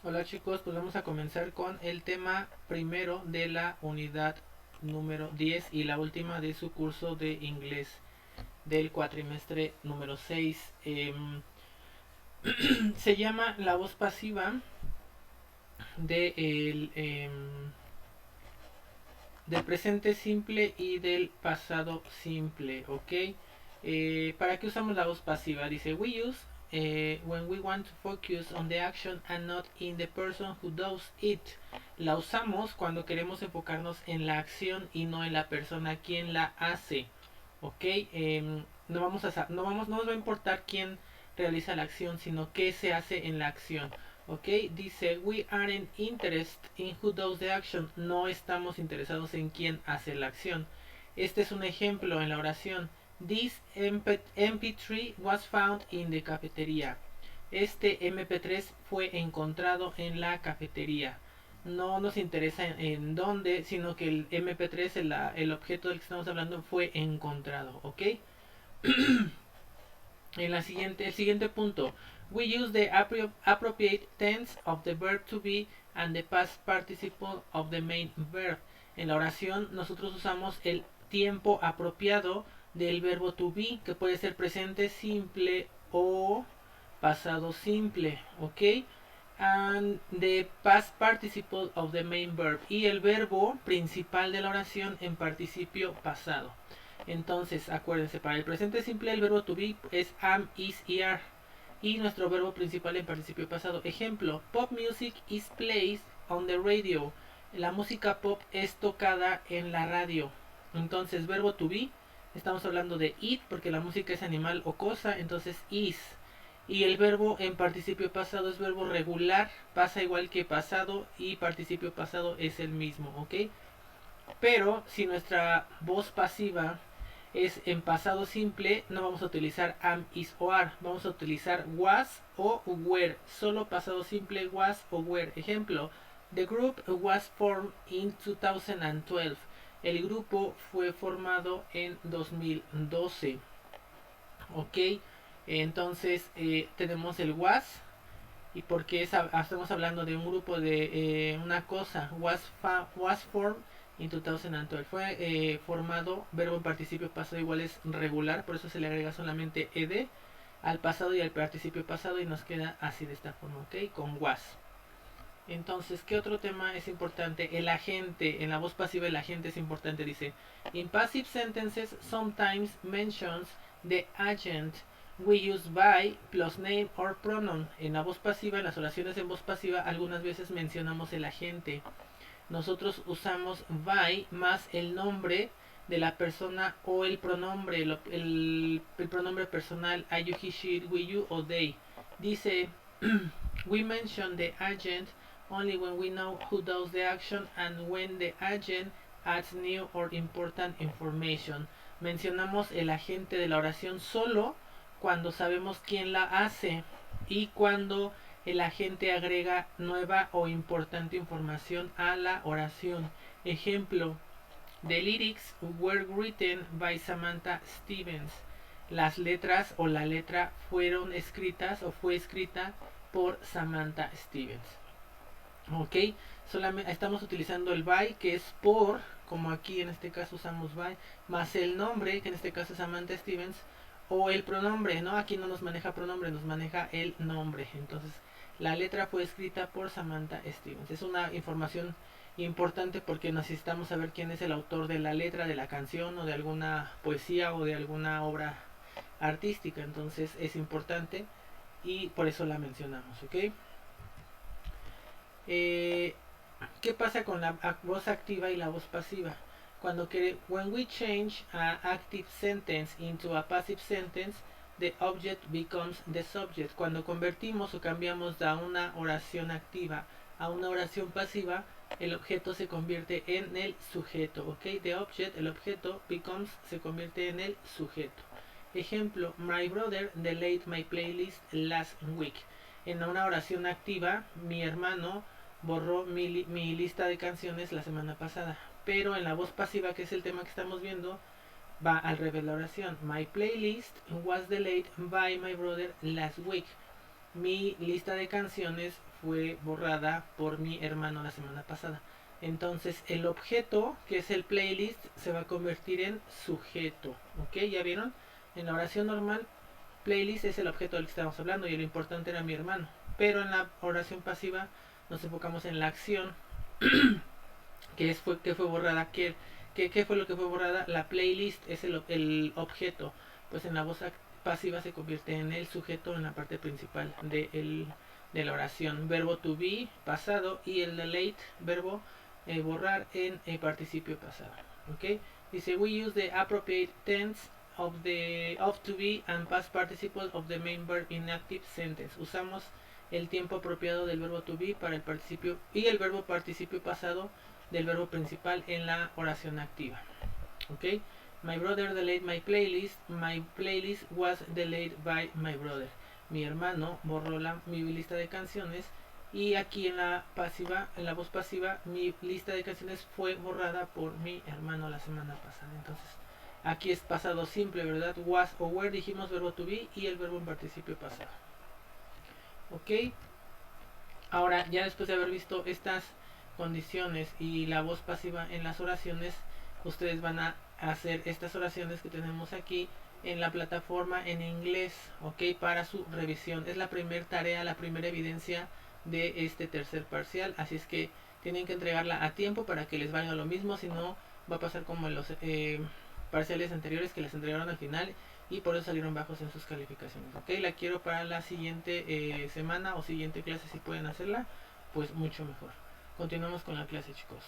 Hola chicos, pues vamos a comenzar con el tema primero de la unidad número 10 y la última de su curso de inglés del cuatrimestre número 6. Se llama la voz pasiva de del presente simple y del pasado simple, ¿ok? ¿Para qué usamos la voz pasiva? Dice, we use when we want to focus on the action and not in the person who does it. La usamos cuando queremos enfocarnos en la acción y no en la persona quien la hace, ¿ok? No nos va a importar quién realiza la acción, sino qué se hace en la acción. Ok, dice, we aren't interested in who does the action. No estamos interesados en quién hace la acción. Este es un ejemplo en la oración. This MP3 was found in the cafeteria. Este MP3 fue encontrado en la cafetería. No nos interesa en dónde, sino que el MP3, el objeto del que estamos hablando, fue encontrado. ¿Ok? El siguiente punto. We use the appropriate tense of the verb to be and the past participle of the main verb. En la oración nosotros usamos el tiempo apropiado del verbo to be, que puede ser presente simple o pasado simple, ¿ok? And the past participle of the main verb, y el verbo principal de la oración en participio pasado. Entonces, acuérdense, para el presente simple el verbo to be es am, is y are. Y nuestro verbo principal en participio pasado. Ejemplo, pop music is played on the radio. La música pop es tocada en la radio. Entonces, verbo to be, estamos hablando de it porque la música es animal o cosa, entonces is. Y el verbo en participio pasado es verbo regular, pasa igual que pasado y participio pasado es el mismo, ¿ok? Pero si nuestra voz pasiva es en pasado simple, no vamos a utilizar am, is o are. Vamos a utilizar was o were. Solo pasado simple, was o were. Ejemplo, the group was formed in 2012. El grupo fue formado en 2012. Ok, entonces tenemos el was. Y porque estamos hablando de un grupo de una cosa, was formed in 2012. Fue formado, verbo en participio pasado igual es regular, por eso se le agrega solamente ed al pasado y al participio pasado y nos queda así de esta forma, ¿ok? Con was. Entonces, ¿qué otro tema es importante? El agente, en la voz pasiva el agente es importante, dice, in passive sentences sometimes mentions the agent. We use by plus name or pronoun. En la voz pasiva, en las oraciones en voz pasiva, algunas veces mencionamos el agente. Nosotros usamos by más el nombre de la persona o el pronombre, el pronombre personal, I, you, he, she, we, you o they. Dice, we mention the agent only when we know who does the action and when the agent adds new or important information. Mencionamos el agente de la oración solo cuando sabemos quién la hace y cuando el agente agrega nueva o importante información a la oración. Ejemplo, the lyrics were written by Samantha Stevens. Las letras o la letra fueron escritas o fue escrita por Samantha Stevens. Ok, solamente estamos utilizando el by, que es por, como aquí en este caso usamos by, más el nombre, que en este caso es Samantha Stevens, o el pronombre, ¿no? Aquí no nos maneja pronombre, nos maneja el nombre. Entonces, la letra fue escrita por Samantha Stevens. Es una información importante porque necesitamos saber quién es el autor de la letra de la canción o de alguna poesía o de alguna obra artística. Entonces, es importante y por eso la mencionamos, ¿ok? Eh, ¿Qué pasa con la voz activa y la voz pasiva? When we change an active sentence into a passive sentence, the object becomes the subject. Cuando convertimos o cambiamos de una oración activa a una oración pasiva, el objeto se convierte en el sujeto, ¿ok? The object, el objeto, becomes, se convierte en el sujeto. Ejemplo, my brother delayed my playlist last week. En una oración activa, mi hermano borró mi lista de canciones la semana pasada. Pero en la voz pasiva, que es el tema que estamos viendo, va al revés la oración. My playlist was delayed by my brother last week. mi lista de canciones fue borrada por mi hermano la semana pasada. Entonces el objeto, que es el playlist, se va a convertir en sujeto. ¿Ok? ¿Ya vieron? En la oración normal, playlist es el objeto del que estamos hablando y lo importante era mi hermano. Pero en la oración pasiva nos enfocamos en la acción que fue borrada. ¿Qué fue lo que fue borrada? La playlist es el objeto. Pues en la voz pasiva se convierte en el sujeto en la parte principal de la oración. Verbo to be, pasado, y el delete, verbo borrar en el participio pasado. ¿Ok? Dice, we use the appropriate tense of to be and past participle of the main verb in active sentence. Usamos el tiempo apropiado del verbo to be para el participio y el verbo participio pasado del verbo principal en la oración activa. ¿Ok? My brother delayed my playlist. My playlist was delayed by my brother. Mi hermano borró mi lista de canciones. Y aquí en la pasiva, en la voz pasiva, mi lista de canciones fue borrada por mi hermano la semana pasada. Entonces, aquí es pasado simple, ¿verdad? Was o were, dijimos verbo to be y el verbo en participio pasado. ¿Ok? Ahora, ya después de haber visto estas condiciones y la voz pasiva en las oraciones, ustedes van a hacer estas oraciones que tenemos aquí en la plataforma en inglés, ¿ok? Para su revisión. Es la primera tarea, la primera evidencia de este tercer parcial, así es que tienen que entregarla a tiempo para que les valga lo mismo, si no va a pasar como en los parciales anteriores que les entregaron al final y por eso salieron bajos en sus calificaciones. Ok, la quiero para la siguiente semana o siguiente clase, si pueden hacerla, pues mucho mejor. Continuamos con la clase, chicos.